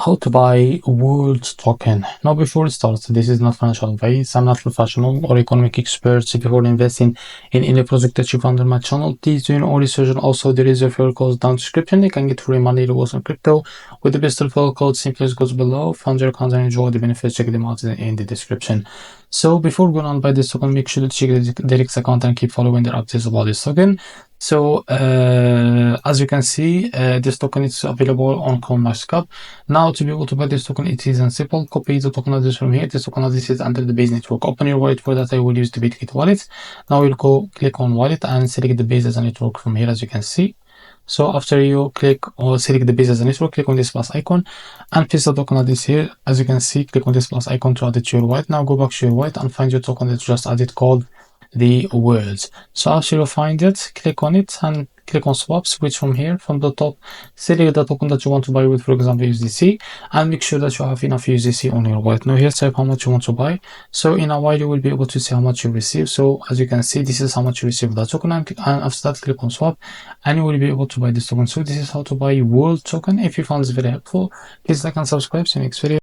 how to buy world token. Now before it starts, this is not financial advice. I'm not professional or economic expert. So before investing in any project that you found on my channel, please do your own research. And also there is a referral code down description. You can get free money rewards on crypto with the best referral code. Simply goes below. Found your account and enjoy the benefits. Check them out in the description. So before going on by this token, make sure to check the Direct account and keep following their updates about this token. So as you can see, this token is available on CoinEX. Now to be able to buy this token, it is simple. Copy the token address from here. This token address is under the base network. Open your wallet. For that I will use the BitKit wallet. Now we'll go click on wallet and select the base as a network from here, as you can see. So after you click or select the base as a network, click on this plus icon and paste the token address here. As you can see, click on this plus icon to add it to your wallet. Now go back to your wallet and find your token that you just added called the words. So after you find it, click on it and click on swap, switch from here. From the top, select the token that you want to buy with, for example USDC, and make sure that you have enough USDC on your wallet. Now here type how much you want to buy. So in a while you will be able to see how much you receive. So as you can see, this is how much you receive the token, and after that click on swap and you will be able to buy this token. So this is how to buy world token. If you found this very helpful, please like and subscribe. See you next video.